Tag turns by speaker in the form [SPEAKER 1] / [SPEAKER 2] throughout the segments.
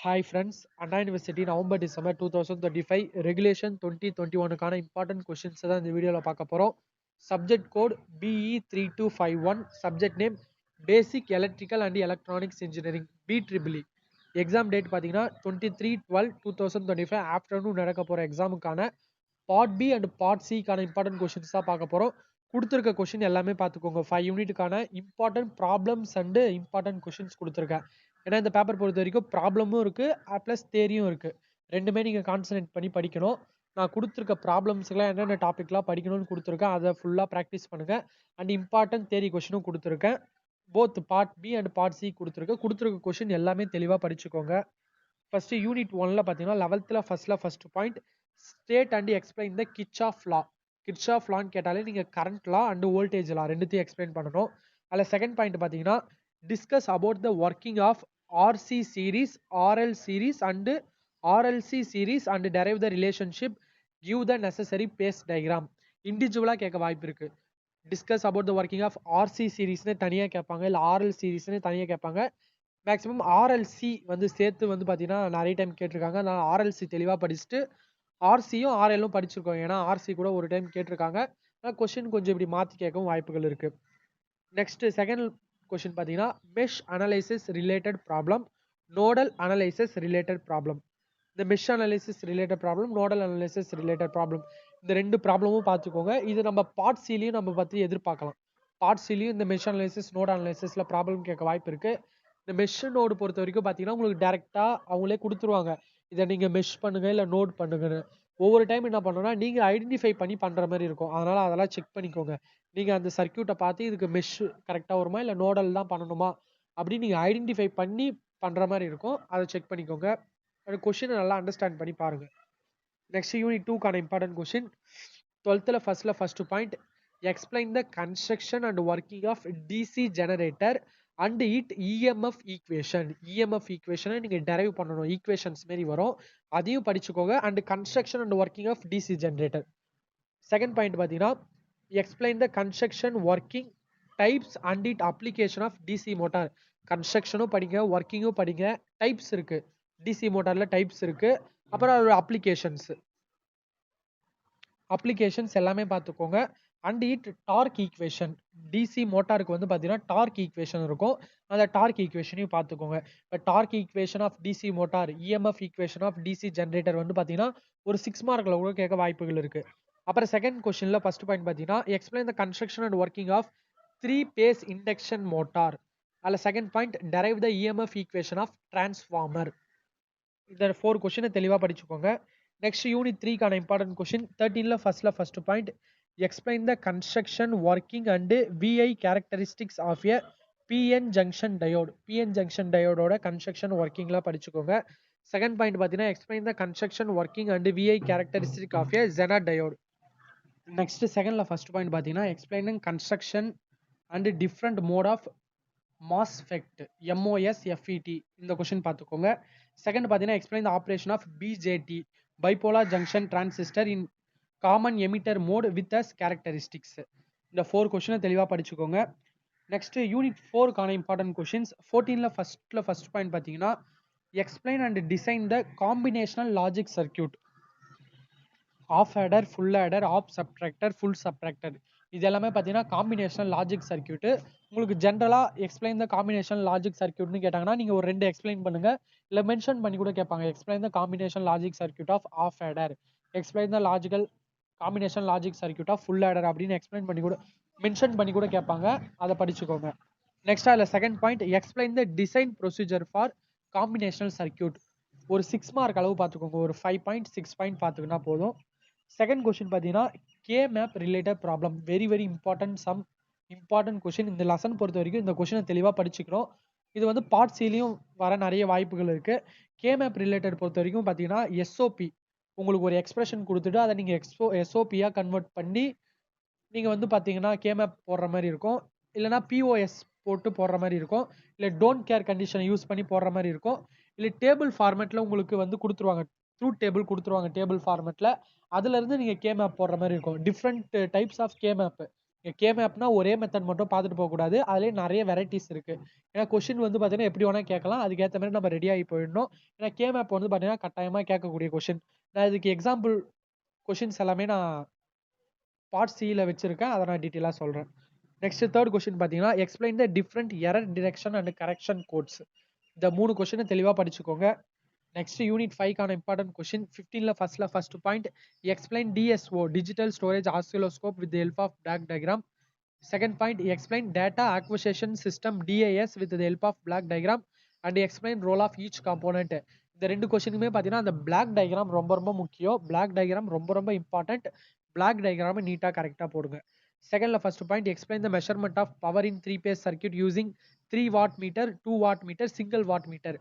[SPEAKER 1] Hi friends, Anna University November December 2025 Regulation 2021க்கான important questions தான் இந்த வீடியோல பார்க்க போறோம். Subject code BE3251, subject name Basic Electrical and Electronics Engineering BEEE. Exam date பார்த்தீங்கன்னா 23/12/2025 afternoon நடக்க போகிற எக்ஸாமுக்கான பார்ட் பி அண்ட் பார்ட் சிக்கான இம்பார்ட்டன்ட் கொஷின்ஸ் தான் பார்க்க போகிறோம். கொடுத்துருக்க கொஷின் எல்லாமே பார்த்துக்கோங்க. 5 யூனிட்டுக்கான important problems and important questions கொடுத்துருக்கேன். ஏன்னா இந்த பேப்பர் பொறுத்த வரைக்கும் ப்ராப்ளமும் இருக்குது ப்ளஸ் தேரியும் இருக்குது. ரெண்டுமே நீங்கள் கான்சன்ட்ரேட் பண்ணி படிக்கணும். நான் கொடுத்துருக்க ப்ராப்ளம்ஸ்லாம் என்னென்ன டாப்பிக்லாம் படிக்கணும்னு கொடுத்துருக்கேன், அதை ஃபுல்லாக ப்ராக்டிஸ் பண்ணுங்கள். அண்ட் இம்பார்ட்டன்ட் தேரி கொஷினும் கொடுத்துருக்கேன். Both part B and part C கொடுத்துருக்க கொஷின் எல்லாமே தெளிவாக படிச்சுக்கோங்க. ஃபர்ஸ்ட் யூனிட் 1ல பார்த்தீங்கன்னா 11th first point state and explain the Kirchhoff law. Kirchhoff லான்னு கேட்டாலே நீங்கள் current law and voltage law ரெண்டுத்தையும் எக்ஸ்பிளைன் பண்ணணும். அதில் செகண்ட் பாயிண்ட் பார்த்தீங்கன்னா discuss about the working of RC series, RL series and RLC series and derive the relationship, give the necessary phase diagram. இண்டிவிஜுவலாக கேட்க வாய்ப்பு இருக்கு. Discuss about the working of RC சீரீஸ்னு தனியாக கேட்பாங்க, இல்லை ஆர்எல் சீரீஸ்னு தனியாக கேட்பாங்க. மேக்ஸிமம் ஆர்எல்சி சேர்த்து பார்த்தீங்கன்னா நிறைய டைம் கேட்டிருக்காங்க. நான் ஆர்எல்சி தெளிவாக படிச்சுட்டு ஆர்சியும் ஆர்எல்லும் படிச்சிருக்கோம். ஏன்னா ஆர்சி கூட ஒரு டைம் கேட்டிருக்காங்க. ஆனால் கொஸ்டின் கொஞ்சம் இப்படி மாற்றி கேட்கவும் வாய்ப்புகள் இருக்கு. நெக்ஸ்ட் செகண்ட் கொஸ்டின் பார்த்தீங்கன்னா mesh analysis related problem, nodal analysis related problem. இந்த mesh analysis related problem, nodal analysis related problem, இந்த ரெண்டு ப்ராப்ளமும் பார்த்துக்கோங்க. இது நம்ம பார்ட் சிலையும் நம்ம பற்றி எதிர்பார்க்கலாம். பார்ட் சிலையும் இந்த மெஷ் அனலைசிஸ், நோட் அனலைசிஸ்ல ப்ராப்ளம் கேட்க வாய்ப்பு இருக்கு. இந்த மெஷ் நோடு பொறுத்த வரைக்கும் பார்த்தீங்கன்னா உங்களுக்கு டேரெக்டாக அவங்களே கொடுத்துருவாங்க, இதை நீங்கள் மெஷ் பண்ணுங்க இல்லை நோட் பண்ணுங்கன்னு. ஒவ்வொரு டைம் என்ன பண்ணணும்னா நீங்கள் ஐடென்டிஃபை பண்ணி பண்ணுற மாதிரி இருக்கும். அதனால் அதெல்லாம் செக் பண்ணிக்கோங்க. நீங்கள் அந்த சர்க்கியூட்டை பார்த்து இதுக்கு மெஷ் கரெக்டாக வருமா இல்லை நோடல் தான் பண்ணணுமா அப்படின்னு நீங்கள் ஐடென்டிஃபை பண்ணி பண்ணுற மாதிரி இருக்கும். அதை செக் பண்ணிக்கோங்க. அந்த கொஷினை நல்லா அண்டர்ஸ்டாண்ட் பண்ணி பாருங்க. நெக்ஸ்ட் யூனிட் 2க்கான important question 12th first point explain the construction and working of DC generator and it EMF equation. EMF ஈக்குவேஷனை நீங்கள் டெரைவ் பண்ணணும். ஈக்குவேஷன்ஸ் மாரி வரும், அதையும் படிச்சுக்கோங்க. And construction and working of DC generator. Second point பார்த்தீங்கன்னா explain the construction, working, types and it application of DC motor. கன்ஸ்ட்ரக்ஷனும் படிங்க, ஒர்க்கிங்கும் படிங்க. டைப்ஸ் இருக்கு, டிசி மோட்டார்ல டைப்ஸ் இருக்கு. அப்புறம் அதோட அப்ளிகேஷன்ஸ் எல்லாமே பார்த்துக்கோங்க. And it torque equation. DC மோட்டாருக்கு பார்த்தீங்கன்னா டார்க் ஈக்குவேஷன் இருக்கும், அந்த டார்க் ஈக்குவேஷனையும் பார்த்துக்கோங்க. இப்போ torque equation of DC motor, EMF equation of DC generator பார்த்தீங்கன்னா ஒரு 6 மார்க்ல கூட கேட்க வாய்ப்புகள் இருக்கு. அப்புறம் செகண்ட் கொஸ்டின்ல ஃபர்ஸ்ட் பாயிண்ட் பார்த்தீங்கன்னா explain the construction and working of 3-phase induction motor. அதில் second point derive the EMF equation of transformer. இந்த 4 கொஸ்டினை தெளிவாக படிச்சுக்கோங்க. நெக்ஸ்ட் யூனிட் 3க்கான important question 13th first point explain the construction, working and VI characteristics of a PN junction diode. PN junction டயோடோட construction ஒர்க்கிங்லாம் படிச்சுக்கோங்க. Second point பார்த்தீங்கன்னா explain the construction, working and VI characteristic of a zener diode. Next செகண்ட்ல first point பார்த்தீங்கன்னா explaining construction and different mode of MOSFET, MOSFET. இந்த question பார்த்துக்கோங்க. Second பார்த்தீங்கன்னா explain the operation of BJT, bipolar junction transistor in common emitter mode with as characteristics. இந்த 4 கொஸ்டினை தெளிவாக படிச்சுக்கோங்க. Next unit 4க்கான important questions 14th first point பார்த்தீங்கன்னா explain and design the combinational logic circuit, of adder, full adder, half subtractor, full subtractor. இது எல்லாமே பார்த்தீங்கன்னா combinational logic circuit. உங்களுக்கு ஜென்ரலாக எக்ஸ்பிளைன் த காம்பினேஷன் லாஜிக் சர்க்கியூட்னு கேட்டாங்கன்னா நீங்கள் ஒரு 2 எக்ஸ்பிளைன் பண்ணுங்க, இல்லை மென்ஷன் பண்ணி கூட கேட்பாங்க. Explain the combination logic circuit of adder, explain the combination logic circuit of full adder அப்படின்னு எக்ஸ்பிளைன் பண்ணி கூட மென்ஷன் பண்ணி கூட கேட்பாங்க. அதை படிச்சுக்கோங்க. நெக்ஸ்ட் அதில் second point explain the design procedure for combinational circuit. ஒரு 6 மார்க் அளவு பார்த்துக்கோங்க, ஒரு 5.6 பாயிண்ட் பார்த்துக்கினா போதும். செகண்ட் கொஸ்டின் பார்த்தீங்கன்னா K map related problem, very important question. இந்த லெசன் பொறுத்த வரைக்கும் இந்த கொஸ்டினை தெளிவாக படிச்சுக்கிறோம். இது பார்ட் சிலையும் வர நிறைய வாய்ப்புகள் இருக்கு. கே மேப் ரிலேட்டட் பொறுத்த வரைக்கும் பார்த்தீங்கன்னா எஸ்ஓபி, உங்களுக்கு ஒரு எக்ஸ்பிரஷன் கொடுத்துட்டு அதை நீங்கள் எஸ்ஓபியா கன்வெர்ட் பண்ணி நீங்கள் பார்த்தீங்கன்னா கே மேப் போடுற மாதிரி இருக்கும், இல்லைனா பிஓஎஸ் போட்டு போடுற மாதிரி இருக்கும், இல்லை டோன்ட் கேர் கண்டிஷனை யூஸ் பண்ணி போடுற மாதிரி இருக்கும், இல்லை டேபிள் ஃபார்மேட்டில் உங்களுக்கு கொடுத்துருவாங்க, ட்ரூத் டேபிள் கொடுத்துருவாங்க டேபிள் ஃபார்மேட்டில். அதுலேருந்து நீங்கள் கே மேப் போடுற மாதிரி இருக்கும். Different types of K map, K மேப்னா ஒரே மெத்தட் மட்டும் பார்த்துட்டு போகக்கூடாது, அதுலேயே நிறைய வெரைட்டிஸ் இருக்கு. ஏன்னா கொஷின் வந்து பார்த்தீங்கன்னா எப்படி வேணா கேட்கலாம், அதுக்கேற்ற மாதிரி நம்ம ரெடி ஆகி போயிடணும். ஏன்னா கே மேப் வந்து பார்த்தீங்கன்னா கட்டாயமாக கேட்கக்கூடிய கொஷின். நான் இதுக்கு எக்ஸாம்பிள் கொஷின்ஸ் எல்லாமே நான் பார்ட் சியில் வச்சிருக்கேன், அதை நான் டீட்டெயிலாக சொல்கிறேன். நெக்ஸ்ட் தேர்ட் கொஸ்டின் பார்த்தீங்கன்னா explain the different error detection and correction codes. இந்த 3 கொஸ்டினை தெளிவாக படிச்சுக்கோங்க. நெக்ஸ்ட் யூனிட் 5க்கான இம்பார்ட்டன்ட் கொஸ்டின் 15ல first point explain DSO digital storage oscilloscope with help of block diagram. Second point explain data acquisition system DAS with help of block diagram and explain role of each component. இந்த 2 கொஸ்டினுமே பார்த்தீங்கன்னா அந்த block diagram ரொம்ப ரொம்ப முக்கியம். Block diagram ரொம்ப ரொம்ப important. Black டயக்ராமை நீட்டாக கரெக்டாக போடுங்க. செகண்ட்ல first point explain the measurement of power in 3-phase circuit using 3 watt meter, 2 watt meter, single watt meter.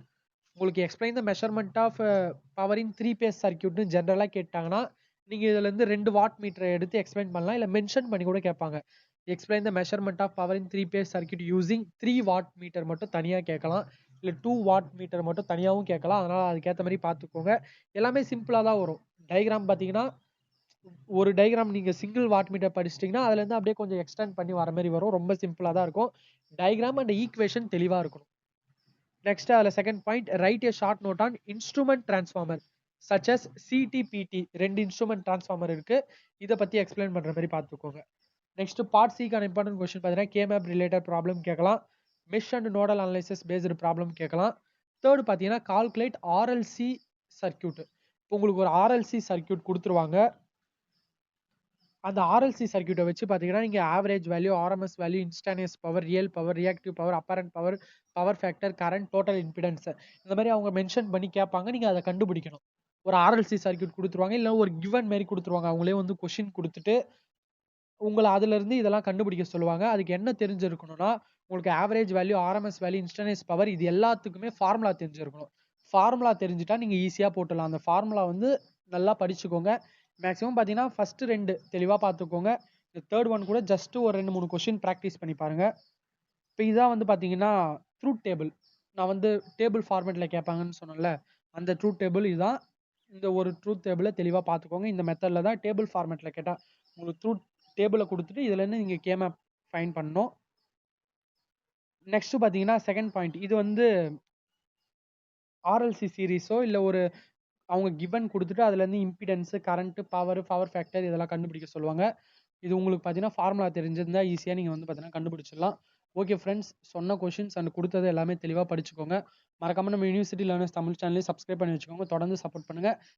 [SPEAKER 1] உங்களுக்கு explain the measurement of power in 3-phase சர்க்யூட்னு ஜென்ரலாக கேட்டாங்கன்னா நீங்கள் இதுலேருந்து 2 வாட் மீட்டரை எடுத்து எக்ஸ்பிளைன் பண்ணலாம், இல்லை மென்ஷன் பண்ணி கூட கேட்பாங்க. Explain the measurement of power in 3-phase circuit using 3 watt meter மட்டும் தனியாக கேட்கலாம், இல்லை 2 வாட் மீட்டர் மட்டும் தனியாகவும் கேட்கலாம். அதனால் அதுக்கேற்ற மாதிரி பார்த்துக்கோங்க. எல்லாமே சிம்பிளாக தான் வரும். டயக்ராம் பார்த்தீங்கன்னா ஒரு டயக்ராம் நீங்கள் சிங்கிள் வாட் மீட்டர் படிச்சிட்டிங்கன்னா அதுலேருந்து அப்படியே கொஞ்சம் எக்ஸ்டெண்ட் பண்ணி வர மாதிரி வரும். ரொம்ப சிம்பிளாக தான் இருக்கும். டயக்ராம் அண்ட் ஈக்குவேஷன் தெளிவாக இருக்கணும். நெக்ஸ்ட் அதில் second point write a short note on instrument transformer such as CT PT. 2 instrument transformer இருக்கு, இதை பற்றி எக்ஸ்பிளைன் பண்ணுற மாதிரி பார்த்துக்கோங்க. நெக்ஸ்ட் பார்ட் சிக்கான இம்பார்ட்டன்ட் கொஸ்டின் பார்த்தீங்கன்னா கே மேப் ரிலேட்டட் ப்ராப்ளம் கேட்கலாம், mesh and nodal analysis based problem கேட்கலாம். தேர்ட் பார்த்தீங்கன்னா கால்குலேட் ஆர்எல்சி சர்க்யூட். இப்போ உங்களுக்கு ஒரு ஆர்எல்சி சர்க்யூட் கொடுத்துருவாங்க. அந்த ஆர்எல்சி சர்க்யூட்டை வச்சு பார்த்தீங்கன்னா நீங்கள் average value, RMS value, instantaneous power, real power, reactive power, apparent power, power factor, current, total impedance, இந்த மாதிரி அவங்க மென்ஷன் பண்ணி கேட்பாங்க. நீங்கள் அதை கண்டுபிடிக்கணும். ஒரு ஆர்எல்சி சர்க்யூட் கொடுத்துருவாங்க, இல்லை ஒரு கிவன் மாதிரி கொடுத்துருவாங்க. அவங்களே வந்து கொஷின் கொடுத்துட்டு உங்களை அதுலேருந்து இதெல்லாம் கண்டுபிடிக்க சொல்லுவாங்க. அதுக்கு என்ன தெரிஞ்சிருக்கணும்னா உங்களுக்கு average value, RMS value, instantaneous power, இது எல்லாத்துக்குமே ஃபார்முலா தெரிஞ்சிருக்கணும். ஃபார்முலா தெரிஞ்சுட்டா நீங்கள் ஈஸியாக போட்டுடலாம். அந்த ஃபார்முலா வந்து நல்லா படிச்சுக்கோங்க. மேக்ஸிமம் பார்த்தீங்கன்னா ஃபர்ஸ்ட் 2 தெளிவாக பார்த்துக்கோங்க. இந்த தேர்ட் ஒன் கூட ஜஸ்ட் ஒரு 2-3 கொஸ்டின் ப்ராக்டிஸ் பண்ணி பாருங்க. இப்போ இதான் வந்து பார்த்தீங்கன்னா ட்ரூத் டேபிள். நான் வந்து டேபிள் ஃபார்மேட்டில் கேட்பாங்கன்னு சொன்னேன்ல, அந்த ட்ரூத் டேபிள் இதுதான். இந்த ஒரு ட்ரூத் டேபிளை தெளிவாக பார்த்துக்கோங்க. இந்த மெத்தடில் தான் டேபிள் ஃபார்மேட்டில் கேட்டால் உங்களுக்கு ட்ரூத் டேபிளை கொடுத்துட்டு இதுலேருந்து நீங்கள் கே மேப் ஃபைன் பண்ணணும். நெக்ஸ்ட் பார்த்தீங்கன்னா செகண்ட் பாயிண்ட், இது வந்து ஆர்எல்சி சீரீஸோ இல்லை ஒரு அவங்க கிவன் கொடுத்துட்டு அதுலேருந்து இம்பிடன்ஸு, கரண்ட்டு, பவர் ஃபேக்டர் இதெல்லாம் கண்டுபிடிக்க சொல்லுவாங்க. இது உங்களுக்கு பார்த்தீங்கன்னா ஃபார்முலா தெரிஞ்சிருந்தால் ஈஸியாக நீங்கள் வந்து பார்த்தீங்கன்னா கண்டுபிடிச்சிடலாம். ஓகே ஃப்ரெண்ட்ஸ், சொன்ன கொஷின்ஸ் அண்ட் கொடுத்தது எல்லாமே தெளிவாக படிச்சுக்கோங்க. மறக்காம நம்ம யூனிவர்சிட்டி லேர்னர்ஸ் தமிழ் சேனலையும் சப்ஸ்கிரைப் பண்ணி வச்சுக்கோங்க. தொடர்ந்து சப்போர்ட் பண்ணுங்கள்.